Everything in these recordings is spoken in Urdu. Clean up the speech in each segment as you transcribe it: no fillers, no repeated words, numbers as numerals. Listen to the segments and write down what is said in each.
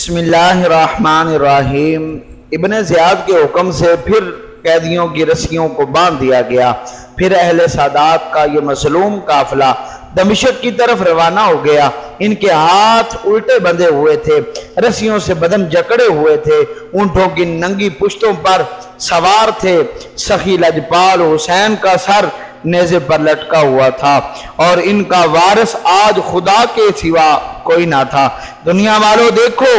بسم اللہ الرحمن الرحیم۔ ابن زیاد کے حکم سے پھر قیدیوں کی رسیوں کو باندھ دیا گیا۔ پھر اہل سادات کا یہ مظلوم قافلہ دمشق کی طرف روانہ ہو گیا۔ ان کے ہاتھ الٹے بندھے ہوئے تھے، رسیوں سے بدن جکڑے ہوئے تھے، اونٹوں کی ننگی پشتوں پر سوار تھے۔ سخی لجپال حسین کا سر نیزے پر لٹکا ہوا تھا اور ان کا وارث آج خدا کے سوا کوئی نہ تھا۔ دنیا والوں دیکھو،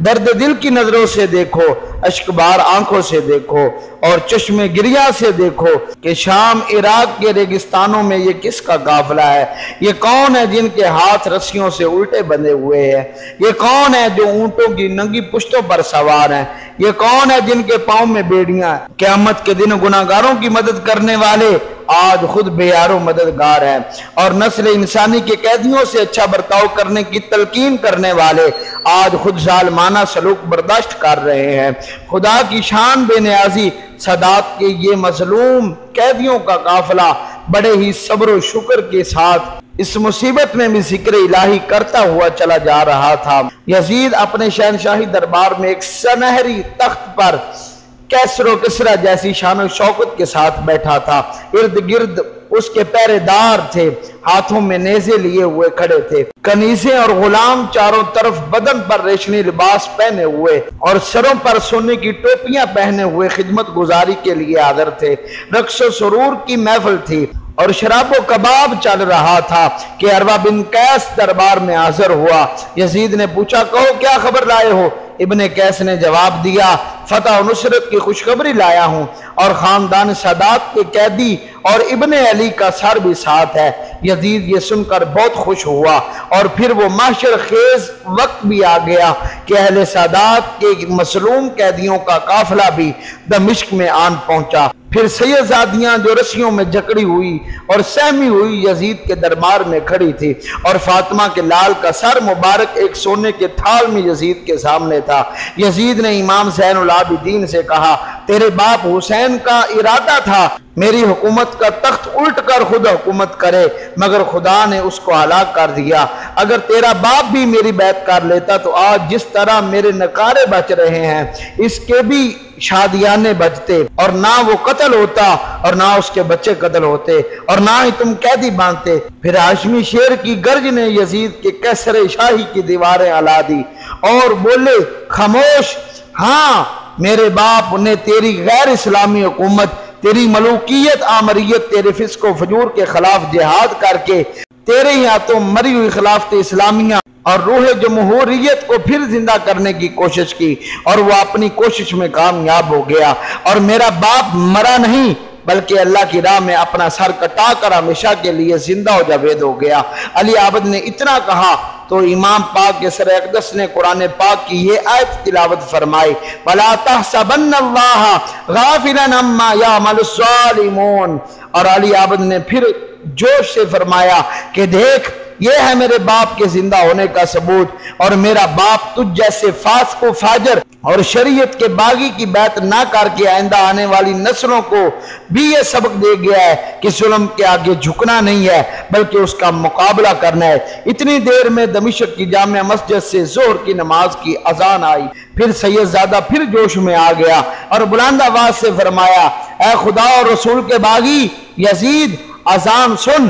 درد دل کی نظروں سے دیکھو، اشکبار آنکھوں سے دیکھو اور چشم گریہ سے دیکھو کہ شام عراق کے ریگستانوں میں یہ کس کا قافلہ ہے؟ یہ کون ہے جن کے ہاتھ رسیوں سے الٹے بندھے ہوئے ہیں؟ یہ کون ہے جو اونٹوں کی ننگی پشتوں پر سوار ہیں؟ یہ کون ہے جن کے پاؤں میں بیڑیاں ہیں؟ قیامت کے دن گناہگاروں کی مدد کرنے والے آج خود بے یار و مددگار ہیں، اور نسل انسانی کے قیدیوں سے اچھا برتاؤ کرنے کی تلقین کرنے والے آج خود ظالمانہ سلوک برداشت کر رہے ہیں۔ خدا کی شان بے نیازی، سادات کے یہ مظلوم قیدیوں کا قافلہ بڑے ہی صبر و شکر کے ساتھ اس مصیبت میں بھی ذکر الہی کرتا ہوا چلا جا رہا تھا۔ یزید اپنے شہنشاہی دربار میں ایک سنہری تخت پر کیسر و کسرا جیسی شان و شوکت کے ساتھ بیٹھا تھا۔ ارد گرد اس کے پہرے دار تھے، ہاتھوں میں نیزے لیے ہوئے کھڑے تھے۔ کنیزیں اور غلام چاروں طرف بدن پر ریشمی لباس پہنے ہوئے اور سروں پر سونے کی ٹوپیاں پہنے ہوئے خدمت گزاری کے لیے حاضر تھے۔ رقص و سرور کی محفل تھی اور شراب و کباب چل رہا تھا کہ عروہ بن قیس دربار میں حاضر ہوا۔ یزید نے پوچھا، کہو کیا خبر لائے ہو؟ ابن قیس نے جواب دیا، فتح و نصرت کی خوشخبری لایا ہوں اور خاندان سادات کے قیدی اور ابن علی کا سر بھی ساتھ ہے۔ یزید یہ سن کر بہت خوش ہوا اور پھر وہ محشر خیز وقت بھی آ گیا کہ اہل سادات کے مظلوم قیدیوں کا قافلہ بھی دمشق میں آن پہنچا۔ پھر سیدزادیاں جو رسیوں میں جکڑی ہوئی اور سہمی ہوئی یزید کے دربار میں کھڑی تھی، اور فاطمہ کے لال کا سر مبارک ایک سونے کے تھال میں یزید کے سامنے تھا۔ یزید نے امام زین العابدین سے کہا، تیرے باپ حسین کا ارادہ تھا میری حکومت کا تخت الٹ کر خود حکومت کرے، مگر خدا نے اس کو ہلاک کر دیا۔ اگر تیرا باپ بھی میری بیعت کر لیتا تو آج جس طرح میرے نکارے بچ رہے ہیں اس کے بھی شادیانے بچتے، اور نہ وہ قتل ہوتا اور نہ اس کے بچے قتل ہوتے اور نہ ہی تم قیدی باندھتے۔ پھر ہاشمی شیر کی گرج نے یزید کے کیسر شاہی کی دیواریں ہلا دی اور بولے، خاموش، ہاں میرے باپ نے تیری غیر اسلامی حکومت، تیری ملوکیت آمریت، تیرے فسق و فجور کے خلاف جہاد کر کے تیرے ہی ہاتھوں مری ہوئی خلافت اسلامیہ اور روح جمہوریت کو پھر زندہ کرنے کی کوشش کی، اور وہ اپنی کوشش میں کامیاب ہو گیا، اور میرا باپ مرا نہیں بلکہ اللہ کی راہ میں اپنا سر کٹا کر ہمیشہ کے لیے زندہ و جاوید ہو گیا۔ علی عابد نے اتنا کہا تو امام پاک کے سر اقدس نے قرآن پاک کی یہ آیت تلاوت فرمائی، وَلَا تَحْسَبَنَّ اللَّهَ غَافِلًا عَمَّا يَعْمَلُ الظَّالِمُونَ۔ اور علی عابد نے پھر جوش سے فرمایا کہ دیکھ، یہ ہے میرے باپ کے زندہ ہونے کا ثبوت، اور میرا باپ تجھ جیسے فاسق و فاجر اور شریعت کے باغی کی بیعت نہ کر کے آئندہ آنے والی نسلوں کو بھی یہ سبق دے گیا ہے کہ ظلم کے آگے جھکنا نہیں ہے بلکہ اس کا مقابلہ کرنا ہے۔ اتنی دیر میں دمشق کی جامع مسجد سے ظہر کی نماز کی اذان آئی۔ پھر سیدزادہ پھر جوش میں آ گیا اور بلند آواز سے فرمایا، اے خدا اور رسول کے باغی یزید، اذان سن،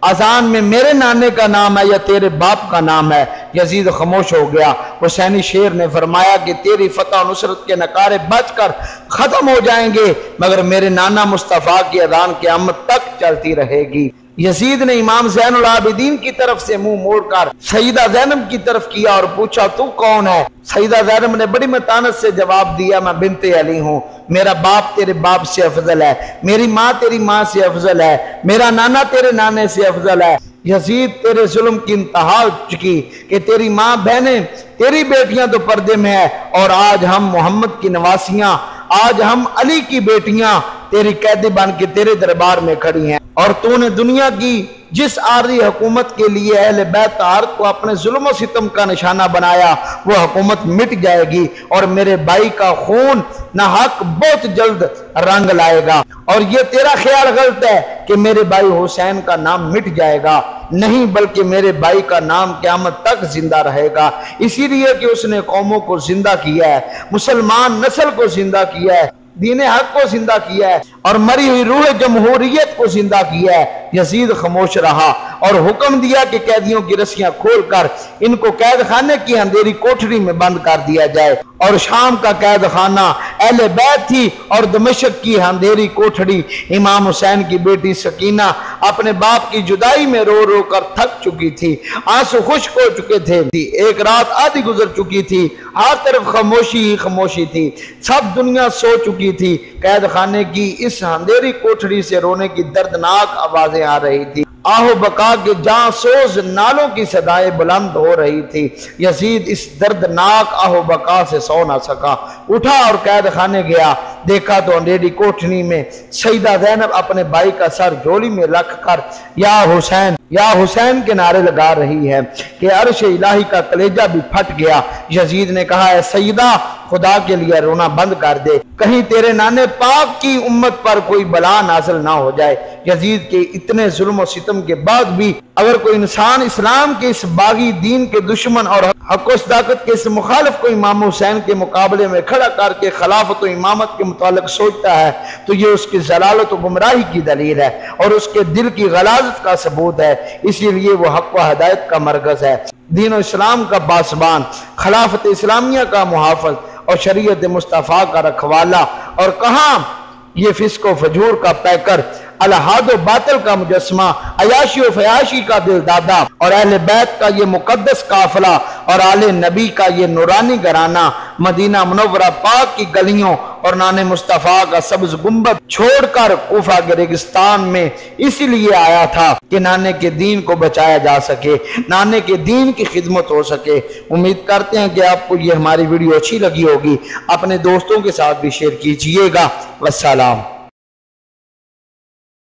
اذان میں میرے نانے کا نام ہے یا تیرے باپ کا نام ہے؟ یزید خاموش ہو گیا۔ حسینی شیر نے فرمایا کہ تیری فتح و نصرت کے نکارے بچ کر ختم ہو جائیں گے مگر میرے نانا مصطفیٰ کی اذان قیامت تک چلتی رہے گی۔ یزید نے امام زین العابدین کی طرف سے منہ موڑ کر سیدہ زینب کی طرف کیا اور پوچھا، تو کون ہے؟ سیدہ زینب نے بڑی متانت سے جواب دیا، میں بنت علی ہوں، میرا باپ تیرے باپ سے افضل ہے، میری ماں تیری ماں سے افضل ہے، میرا نانا تیرے نانے سے افضل ہے۔ یزید، تیرے ظلم کی انتہا ہو چکی کہ تیری ماں بہنیں، تیری بیٹیاں تو پردے میں ہیں، اور آج ہم محمد کی نواسیاں، آج ہم علی کی بیٹیاں تیری قیدی بن کے تیرے دربار میں کھڑی ہیں، اور تو نے دنیا کی جس عارضی حکومت کے لیے اہل بیت طاہر کو اپنے ظلم و ستم کا نشانہ بنایا وہ حکومت مٹ جائے گی، اور میرے بھائی کا خون نہ حق بہت جلد رنگ لائے گا، اور یہ تیرا خیال غلط ہے کہ میرے بھائی حسین کا نام مٹ جائے گا، نہیں بلکہ میرے بھائی کا نام قیامت تک زندہ رہے گا، اسی لیے کہ اس نے قوموں کو زندہ کیا ہے، مسلمان نسل کو زندہ کیا ہے، دین حق کو زندہ کیا ہے، اور مری ہوئی روح جمہوریت کو زندہ کیا ہے۔ یزید خاموش رہا اور حکم دیا کہ قیدیوں کی رسیاں کھول کر ان کو قید خانے کی اندھیری کوٹھری میں بند کر دیا جائے، اور شام کا قید خانہ اہل بیت تھی اور دمشق کی اندھیری کوٹھری امام حسین کی بیٹی سکینہ اپنے باپ کی جدائی میں رو رو کر تھک چکی تھی، آنسو خشک ہو چکے تھے، ایک رات آدھی گزر چکی تھی، ہر طرف خاموشی ہی خاموشی تھی، سب دنیا سو چکی تھی، قید خانے کی اس اندھیری کوٹھری سے رونے کی دردناک آوازیں آ رہی تھی، آہو بقا کے جاں سوز نالوں کی صدائیں بلند ہو رہی تھی۔ یزید اس دردناک آہو بقا سے سو نہ سکا، اٹھا اور قید خانے گیا، دیکھا تو اندھیری کوٹھری میں سیدہ زینب اپنے بھائی کا سر جوڑی میں رکھ کر یا حسین کے نعرے لگا رہی ہے کہ عرش الہی کا کلیجہ بھی پھٹ گیا۔ یزید نے کہا، اے سیدہ خدا کے لیے رونا بند کر دے، کہیں تیرے نانے پاک کی امت پر کوئی بلا نازل نہ ہو جائے۔ یزید کے اتنے ظلم و ستم کے بعد بھی اگر کوئی انسان اسلام کے اس باغی دین کے دشمن اور حق و صداقت کے اس مخالف کو امام حسین کے مقابلے میں کھڑا کر کے خلافت و امامت کے متعلق سوچتا ہے تو یہ اس کی ضلالت و گمراہی کی دلیل ہے اور اس کے دل کی غلاظت کا ثبوت ہے، اسی لیے وہ حق و ہدایت کا مرکز ہے، دین و اسلام کا پاسبان، خلافت اسلامیہ کا محافظ اور شریعت مصطفیٰ کا رکھوالا، اور کہاں یہ فسق و فجور کا پیکر، الہاد و باطل کا مجسمہ، عیاشی و فیاشی کا دل دادا، اور اہل بیت کا یہ مقدس قافلہ اور آل نبی کا یہ نورانی گھرانہ مدینہ منورہ پاک کی گلیوں اور نان مصطفیٰ کا سبز گنبد چھوڑ کر کوفہ کے ریگستان میں اسی لیے آیا تھا کہ نانے کے دین کو بچایا جا سکے، نانے کے دین کی خدمت ہو سکے۔ امید کرتے ہیں کہ آپ کو یہ ہماری ویڈیو اچھی لگی ہوگی، اپنے دوستوں کے ساتھ بھی شیئر کیجئے گا۔ والسلام۔